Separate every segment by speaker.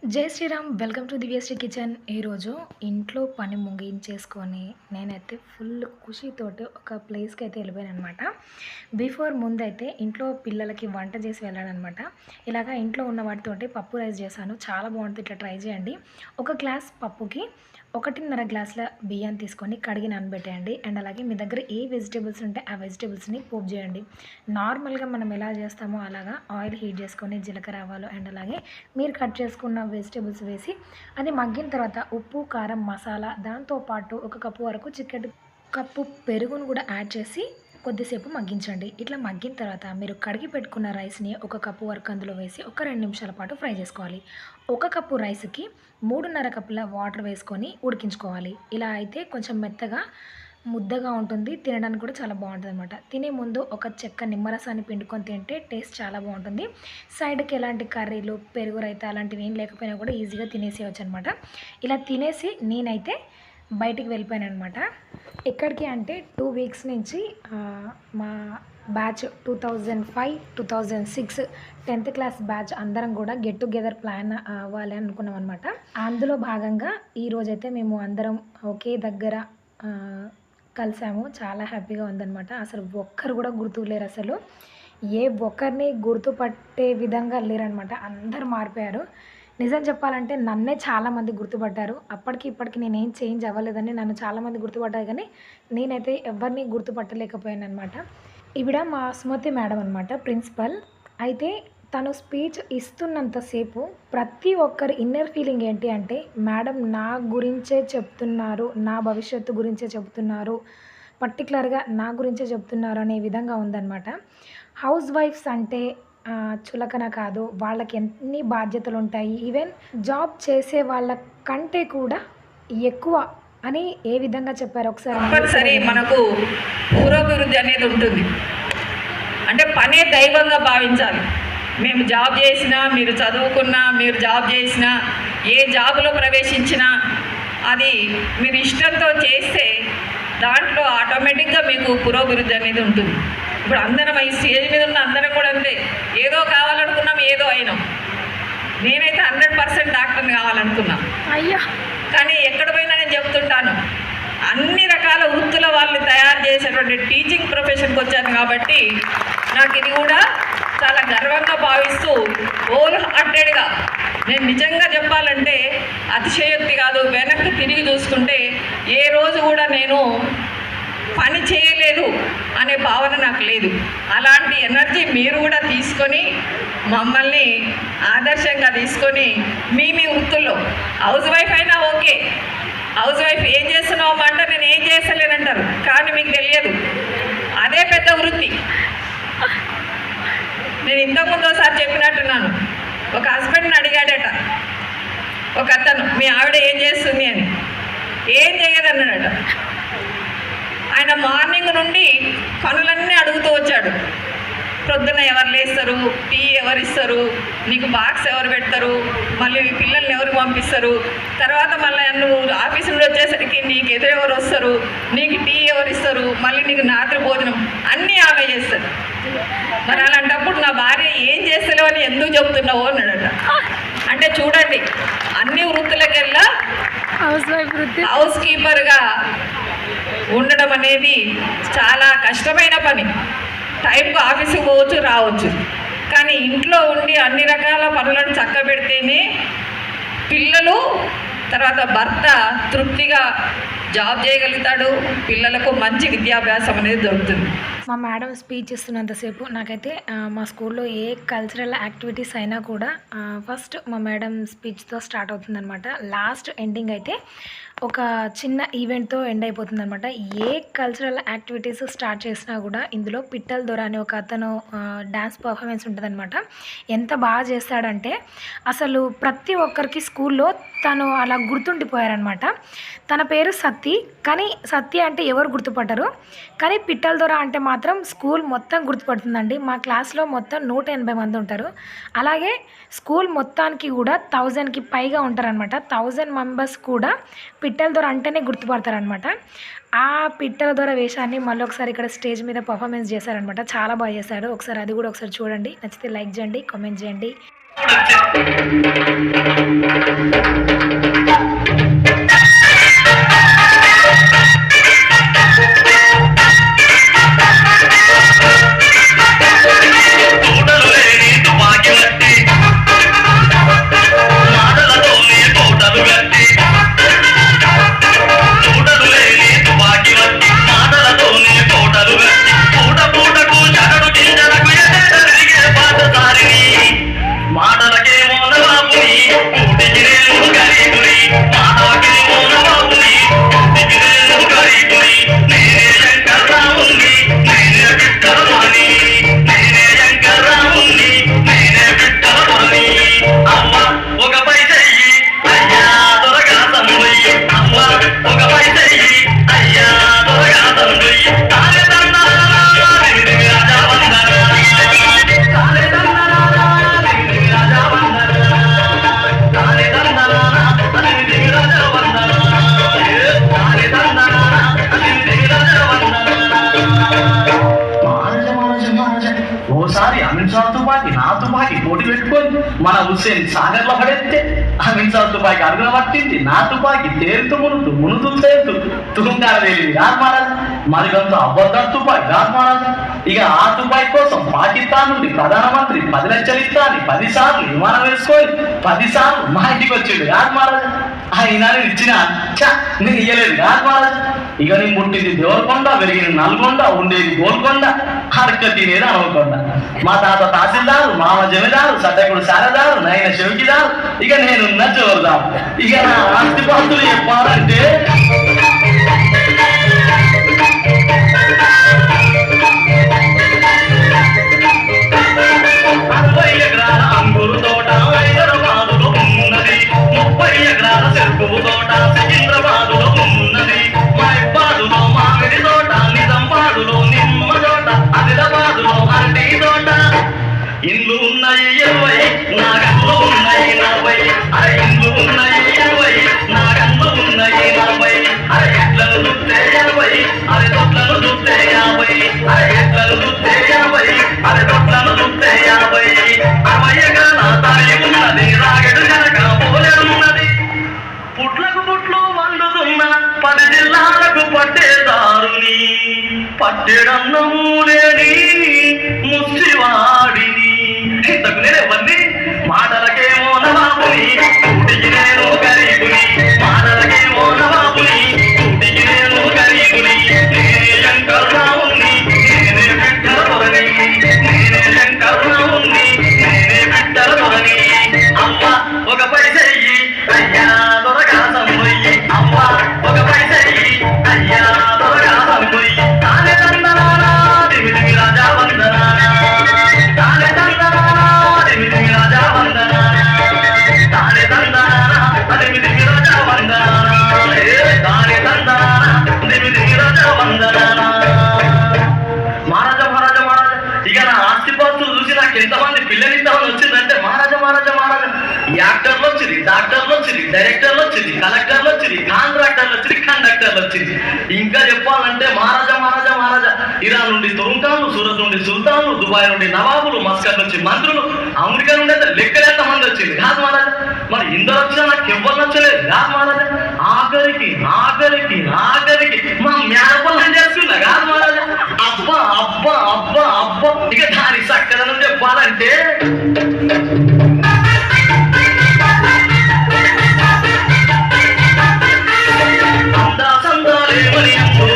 Speaker 1: జై Shriram. Welcome to Divyashri kitchen. ఈరోజు ఇంట్లో పని ముగించేసుకొని నేనైతే ఫుల్ ఖుషీతోటి ఒక ప్లేస్కి అయితే వెళ్ళిపోయానమాట. ముందైతే ఇంట్లో పిల్లలకి వంట చేసి వెళ్ళానమాట. ఇలాగా ఇంట్లో ఉన్న వాటితోటి పప్పు రైస్ చేశాను. చాలా బాగుంటుంది, ఇట్లా ట్రై చేయండి. ఒక గ్లాస్ పప్పుకి 1.5 గ్లాసుల బియ్యాన్ని తీసుకొని కడిగి నానబెట్టేయండి. అండ్ అలాగే మీ దగ్గర ఏ వెజిటేబుల్స్ ఉంటే ఆ వెజిటేబుల్స్ని పోపు చేయండి. నార్మల్గా మనం ఎలా చేస్తామో అలాగా ఆయిల్ హీట్ చేసుకొని జీలకర్ర ఆవాలు అండ్ అలాగే మీరు కట్ చేసుకున్న వెజిటేబుల్స్ వేసి అది మగ్గిన తర్వాత ఉప్పు కారం మసాలా దాంతోపాటు 1 కప్పు వరకు చికెన్ కప్పు పెరుగును కూడా యాడ్ చేసి కొద్దిసేపు మగ్గించండి. ఇట్లా మగ్గిన తర్వాత మీరు కడిగి పెట్టుకున్న రైస్ని 1 కప్పు వరకు అందులో వేసి ఒక 2 నిమిషాల పాటు ఫ్రై చేసుకోవాలి. 1 కప్పు రైస్కి 3.5 కప్పుల వాటర్ వేసుకొని ఉడికించుకోవాలి. ఇలా అయితే కొంచెం మెత్తగా ముద్దగా ఉంటుంది, తినడానికి కూడా చాలా బాగుంటుంది అనమాట. తినే ముందు ఒక చెక్క నిమ్మరసాన్ని పిండుకొని తింటే టేస్ట్ చాలా బాగుంటుంది. సైడ్కి ఎలాంటి కర్రీలు పెరుగు రైతా అలాంటివి ఏం లేకపోయినా కూడా ఈజీగా తినేసేయచ్చు అనమాట. ఇలా తినేసి నేనైతే బయటికి వెళ్ళిపోయాను అనమాట. ఎక్కడికి అంటే 2 వీక్స్ నుంచి మా బ్యాచ్ 2005-2006 10th క్లాస్ బ్యాచ్ అందరం కూడా గెట్ టుగెదర్ ప్లాన్ అవ్వాలి అనుకున్నాం అనమాట. అందులో భాగంగా ఈరోజైతే మేము అందరం ఒకే దగ్గర కలిసాము. చాలా హ్యాపీగా ఉందన్నమాట. అసలు ఒక్కరు కూడా గుర్తులేరు, అసలు ఏ ఒక్కరిని గుర్తుపట్టే విధంగా లేరనమాట. అందరు మారిపోయారు. నిజం చెప్పాలంటే నన్నే చాలామంది గుర్తుపట్టారు. అప్పటికి ఇప్పటికి నేనేం చేంజ్ అవ్వలేదని నన్ను చాలామంది గుర్తుపట్టారు, కానీ నేనైతే ఎవరిని గుర్తుపట్టలేకపోయాను అనమాట. ఈవిడ మా సుమతి మేడం అనమాట, ప్రిన్సిపల్. అయితే తను స్పీచ్ ఇస్తున్నంతసేపు ప్రతి ఒక్కరి ఇన్నర్ ఫీలింగ్ ఏంటి అంటే, మేడం నా గురించే చెప్తున్నారు, నా భవిష్యత్తు గురించే చెప్తున్నారు, పర్టికులర్గా నా గురించే చెప్తున్నారు అనే విధంగా ఉందన్నమాట. హౌస్ వైఫ్స్ అంటే చులకన కాదు, వాళ్ళకి ఎన్ని బాధ్యతలు ఉంటాయి, ఈవెన్ జాబ్ చేసే వాళ్ళ కంటే కూడా ఎక్కువ అని ఏ విధంగా చెప్పారు
Speaker 2: ఒకసారి మనకు పురోభివృద్ధి అనేది ఉంటుంది. అంటే పనే దైవంగా భావించాలి. మేము జాబ్ చేసినా, మీరు చదువుకున్నా, మీరు జాబ్ చేసినా, ఏ జాబ్లో ప్రవేశించినా అది మీరు ఇష్టంతో చేస్తే దాంట్లో ఆటోమేటిక్గా మీకు పురోభివృద్ధి అనేది ఉంటుంది. ఇప్పుడు అందరం ఈ స్టేజ్ మీద ఉన్న అందరం కూడా అంతే, ఏదో కావాలనుకున్నాం, ఏదో అయినాం. నేనైతే 100% డాక్టర్ని కావాలనుకున్నా.
Speaker 1: అయ్యా,
Speaker 2: కానీ ఎక్కడ పోయినా నేను చెప్తుంటాను, అన్ని రకాల వృత్తుల వాళ్ళని తయారు చేసేటువంటి టీచింగ్ ప్రొఫెషన్కి వచ్చాను కాబట్టి నాకు ఇది కూడా చాలా గర్వంగా భావిస్తూ హోల్ హార్టెడ్గా నేను నిజంగా చెప్పాలంటే అతిశయోక్తి కాదు, వెనక్కి తిరిగి చూసుకుంటే ఏ రోజు కూడా నేను పని చేయలేదు అనే భావన నాకు లేదు. అలాంటి ఎనర్జీ మీరు కూడా తీసుకొని మమ్మల్ని ఆదర్శంగా తీసుకొని మీ వృత్తుల్లో హౌస్ వైఫ్ అయినా ఓకే, హౌస్ వైఫ్ ఏం చేస్తున్నావు అంటే నేను ఏం చేస్తలేనంటారు, కానీ మీకు తెలియదు అదే పెద్ద వృత్తి. నేను ఇంతకుముందు ఒకసారి చెప్పినట్టున్నాను, ఒక హస్బెండ్ని అడిగాడట ఒక అతను, మీ ఆవిడ ఏం చేస్తుంది అని. ఏం చేయదన్నాడట. ఆయన మార్నింగ్ నుండి పనులన్నీ అడుగుతూ వచ్చాడు. ప్రొద్దున ఎవరు లేస్తారు, టీ ఎవరు ఇస్తారు, నీకు బాక్స్ ఎవరు పెడతారు, మళ్ళీ నీ పిల్లల్ని ఎవరు పంపిస్తారు, తర్వాత మళ్ళీ నువ్వు ఆఫీస్ నుండి వచ్చేసరికి నీకు ఎదురెవరు వస్తారు, నీకు టీ ఎవరు ఇస్తారు, మళ్ళీ నీకు రాత్రి భోజనం అన్నీ ఆమె చేస్తారు. మరి అలాంటప్పుడు నా భార్య ఏం చేస్తలేవు అని ఎందుకు చెప్తున్నావు అన్నాడట. అంటే చూడండి, అన్ని వృత్తులకెల్లా హౌస్ కీపర్గా ఉండడం అనేది చాలా కష్టమైన పని. టైంకు ఆఫీస్కి పోవచ్చు, రావచ్చు, కానీ ఇంట్లో ఉండి అన్ని రకాల పనులను చక్కబెడితేనే పిల్లలు తర్వాత భర్త తృప్తిగా జాబ్ చేయగలుగుతాడు, పిల్లలకు మంచి విద్యాభ్యాసం అనేది దొరుకుతుంది.
Speaker 1: మా మేడం స్పీచ్ ఇస్తున్నంతసేపు నాకైతే మా స్కూల్లో ఏ కల్చరల్ యాక్టివిటీస్ అయినా కూడా ఫస్ట్ మా మేడం స్పీచ్తో స్టార్ట్ అవుతుందన్నమాట. లాస్ట్ ఎండింగ్ అయితే ఒక చిన్న ఈవెంట్తో ఎండ్ అయిపోతుంది అనమాట. ఏ కల్చరల్ యాక్టివిటీస్ స్టార్ట్ చేసినా కూడా ఇందులో పిట్టల దొర అనే ఒక అతను డ్యాన్స్ పర్ఫార్మెన్స్ ఉంటుందన్నమాట. ఎంత బాగా చేస్తాడంటే అసలు ప్రతి ఒక్కరికి స్కూల్లో తను అలా గుర్తుండిపోయారనమాట. తన పేరు సత్తి, కానీ సత్తి అంటే ఎవరు గుర్తుపట్టరు, కానీ పిట్టల దొర అంటే మాత్రం స్కూల్ మొత్తం గుర్తుపడుతుందండి. మా క్లాస్లో మొత్తం 180 మంది ఉంటారు. అలాగే స్కూల్ మొత్తానికి కూడా 1000కి పైగా ఉంటారనమాట. 1000 మెంబర్స్ కూడా పిట్టల దొర అంటేనే గుర్తుపడతారనమాట. ఆ పిట్టల దొర వేషాన్ని మళ్ళీ ఒకసారి ఇక్కడ స్టేజ్ మీద పర్ఫార్మెన్స్ చేశారనమాట. చాలా బాగా చేశాడు. ఒకసారి అది కూడా ఒకసారి చూడండి. నచ్చితే లైక్ చేయండి, కామెంట్ చేయండి.
Speaker 3: సాగర్ల పడేస్తే ఆ మిన్సార్ తుపాకి అడుగున పట్టింది, నా తుపాకి తేలుతూ మునుతూ తేలుతూ తుకుంటార వేలింది కాదు మహారాజా. మరికొంత అబద్ధం తుపాకి కాదు మహారాజా. ఇక ఆ తుపాకి కోసం పాకిస్తాన్ నుండి ప్రధానమంత్రి 10 లక్షలు ఇస్తా అని 10 సార్లు విమానం వేసుకొని 10 సార్లు మా ఇంటికి వచ్చిండు కాదు మహారాజా. అయినా నేను ఇచ్చిన నేను ఇయ్యలేదు కాదు మహారాజా. ఇక నేను పుట్టింది దేవరకొండ, పెరిగిన నల్గొండ, ఉండేది గోల్కొండ, అరక తినేది అనవకొండ. మా తాత తహసీల్దారు, మామ జమీదారు, సడ్డకుడు శారదారు, నైన శివకిదారు, ఇక నేనున్న జోరుదారు. ఇక నా ఆస్తిపాస్తులు చెప్పాలంటే 60 ఎకరాల అంగురు తోట హైదరాబాదులో ఉన్నది, 30 ఎకరాల చెరుకు తోట సికింద్రాబాదులో ఉన్నది, మైబాదులో మామిడి తోట, నిజామాబాదులో నిమ్మ తోట, ఆదిలాబాదులో అరటి తోట. ఇండ్లు ఉన్నాయి 20, నా గండ్లు ఉన్నాయి 40, అరే ఇండ్లు ఉన్నాయి 20, నా గండ్లు ఉన్నాయి 40, అరే ఎట్లను చూస్తే 80, అరే దొడ్లను చూస్తే 50, అరే ఎట్లను చూస్తే 50, అరే దొడ్లను చూస్తే 50. 60 ఎకరాల తాయి ఉన్నది, రాగడు కనుక పోలేనున్నది, పుట్లకు పుట్లు వండుతున్న 10 జిల్లాలకు పట్టేదారుని, పట్టెడన్నము లేని ముసివాడిని. ఇంతకు నేనెవరిని? మాటలకేమో నవాబుని, కూటికి నేను గరీబుని, మాటలకేమో నవాబుని, కూటికి నేను గరీబుని. నేనే శంకర్రావుని, నేనే బిడ్డల దొరని, నేనే శంకర్రావుని, నేనే బిడ్డల దొరని. అమ్మ ఒక పైసెయ్యి అయ్యా దొరకాసం పొయ్యి, అమ్మ ఒక పైసెయ్యి అయ్యా దొరకాసం పొయ్యి. తానే తందనానా దిమిదిమి రాజా వందనానా, తానే తందనానా దిమిదిమి రాజా వందనానా, తానే తందనానా దిమిదిమి రాజా వందనానా, తానే తందనానా దిమిదిమి రాజా వందనానా. మహారాజా మహారాజా మహారాజా, ఇక నా ఆస్తిపాస్తులు చూసి నాకు ఎంతమంది పిల్లనిస్తామని వచ్చిందంటే మహారాజా మహారాజా మహారాజా, యాక్టర్లు వచ్చింది, డాక్టర్లు వచ్చింది, డైరెక్టర్లు వచ్చింది, కలెక్టర్లు వచ్చింది, కాంట్రాక్టర్లు వచ్చింది, కండక్టర్లు వచ్చింది. ఇంకా చెప్పాలంటే మహారాజా మహారాజా మహారాజా, ఇరాన్ నుండి తురుంకాలు, సూరత్ నుండి సుల్తాన్లు, దుబాయ్ నుండి నవాబులు, మస్కట్ నుంచి మంత్రులు, అమెరికా నుండి అయితే లెక్కలెంత మంది వచ్చింది కాదు మహారాజా. మరి ఇందరు వచ్చినా నాకు ఎవ్వరు నచ్చలేదు కాదు మహారాజా. ఆఖరికి ఆఖరికి ఆఖరికి మా మేనపల్లని చేస్తున్నా కాదు మహారాజా. అబ్బా అబ్బా అబ్బా అబ్బా, ఇక దాని సక్కదనం చెప్పాలంటే అందా సందాలేమని అందు,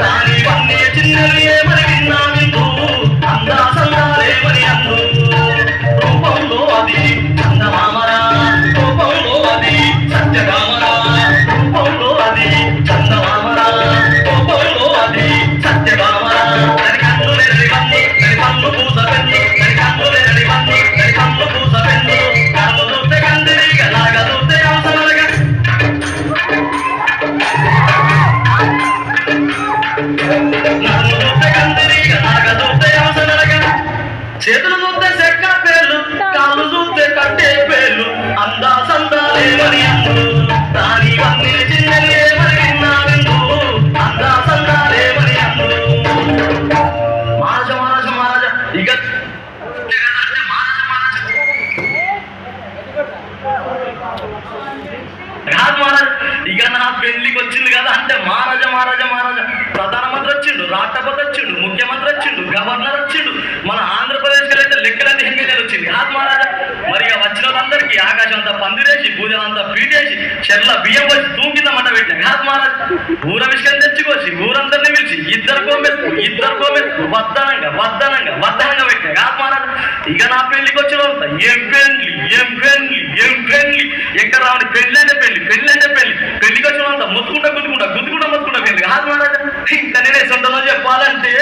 Speaker 3: దాని వన్నే చిన్నవి ఏమని విన్నా విందు, అందా సందాలేమని అందు. రూపంలో అది చందమామరా, రూపంలో అది సత్యకామరా, రూపంలో అది చందమామరా, రూపంలో అది సత్యకామరా. దాని కన్ను లేని కన్ను, దాని పన్ను పూస పెన్ను, దాని కన్ను లేని కన్ను, దాని పన్ను పూస పెన్ను. కన్ను చూస్తే కందిరిగా, లాగ చూస్తే అవసరమనగా, నన్ను చూస్తే కందిరిగా, లాగ చూస్తే అవసరమనగా, చేతులు చూస్తే చెక్క పేర్లు, కాళ్ళు చూస్తే కట్టే పేర్లు. అందా సందాలేమని అందు, దాని వన్నీ చిన్నవి ఏమని విన్నా విందు, అందా సందాలేమని అందు. మహారాజా మహారాజా మహారాజా, ఇక కాదు మహారాజా, ఇక నా పెళ్లికి వచ్చింది కదా అంటే మహారాజా మహారాజా మహారాజా, ప్రధానమంత్రి వచ్చిండు, రాష్ట్రపతి వచ్చిండు, ముఖ్యమంత్రి వచ్చిండు, గవర్నర్ వచ్చిండు, మన ఆంధ్రప్రదేశ్కి అయితే లెక్కలన్నీ ఎమ్మెల్యేలు వచ్చింది కాదు మహారాజా. మరి ఇక వచ్చిన వాళ్ళందరికీ ఆకాశం అంతా పందిరేసి, పూజలంతా పీటేసి, చెర్ల బియ్యం వచ్చి తూకింద మంట పెట్టిన కాదు మహారాజా. ఊర విషయం తెచ్చుకోసి ఊరందరినీ పిలిచి ఇద్దరు కోమెత్తు వద్దనంగా వద్దనంగా వద్దనంగా పెట్టిన కాదు మహారాజా. ఇక నా పెళ్లికి వచ్చిన వాళ్ళంతా ఏం పెళ్లి ఏం పెళ్లి ఏం పెళ్లి, ఎక్కడ రావని పెళ్లి అంటే పెళ్లి, పెళ్లి అంటే పెళ్లి, పెళ్లికి వచ్చిన వాళ్ళంతా ముత్తుకుంటా గుద్దుకుంటా గుద్దుకుంటా ముత్తుకుంటా పెళ్లి కాదు మహారాజా. ఇంకా నేనే సొంతంలో చెప్పాలంటే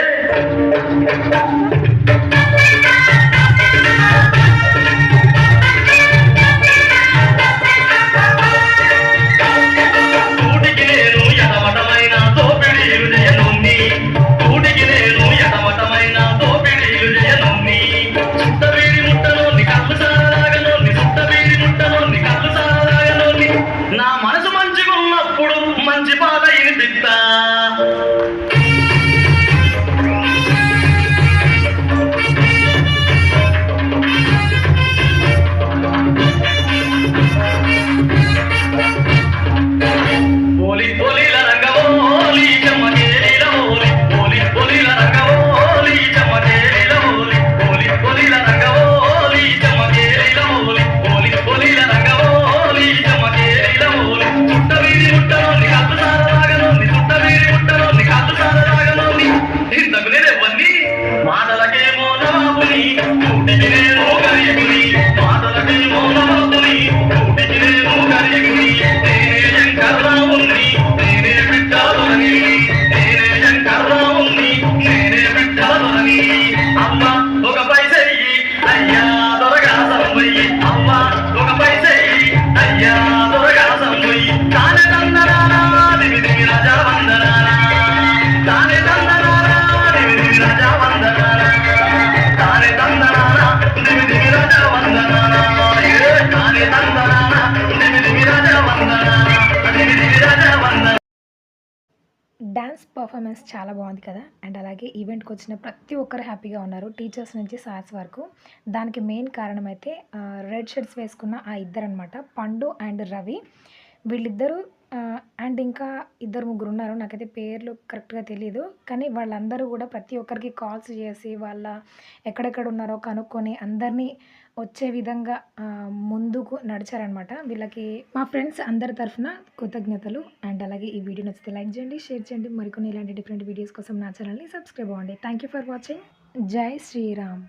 Speaker 3: కూటికి నేను ఎటమటమైన దోపిడీలు చేయనుంది, కూటికి నేను ఎటమటమైన దోపిడీలు చేయనుంది. సుట్టబీడి ముట్టలోని కళ్ళు సారలాగలోని, సుట్టబీడి ముట్టలోని కళ్ళు సారలాగలోని. నా మనసు మంచిగా ఉన్నప్పుడు మంచి బాధ వినిపిస్తా,
Speaker 1: డ్యాన్స్ పర్ఫార్మెన్స్ చాలా బాగుంది కదా. అండ్ అలాగే ఈవెంట్కి వచ్చిన ప్రతి ఒక్కరు హ్యాపీగా ఉన్నారు, టీచర్స్ నుంచి సార్స్ వరకు. దానికి మెయిన్ కారణం అయితే రెడ్ షర్ట్స్ వేసుకున్న ఆ ఇద్దరు అనమాట, పండు అండ్ రవి. వీళ్ళిద్దరూ అండ్ ఇంకా ఇద్దరు ముగ్గురు ఉన్నారు, నాకైతే పేర్లు కరెక్ట్గా తెలియదు. కానీ వాళ్ళందరూ కూడా ప్రతి ఒక్కరికి కాల్స్ చేసి వాళ్ళ ఎక్కడెక్కడ ఉన్నారో కనుక్కొని అందరినీ వచ్చే విధంగా ముందుకు నడిచారనమాట. వీళ్ళకి మా ఫ్రెండ్స్ అందరి తరఫున కృతజ్ఞతలు. అండ్ అలాగే ఈ వీడియో నచ్చితే లైక్ చేయండి, షేర్ చేయండి. మరికొన్ని ఇలాంటి డిఫరెంట్ వీడియోస్ కోసం నా ఛానల్ని సబ్స్క్రైబ్ అవ్వండి. Thank you for watching. జై శ్రీరామ్.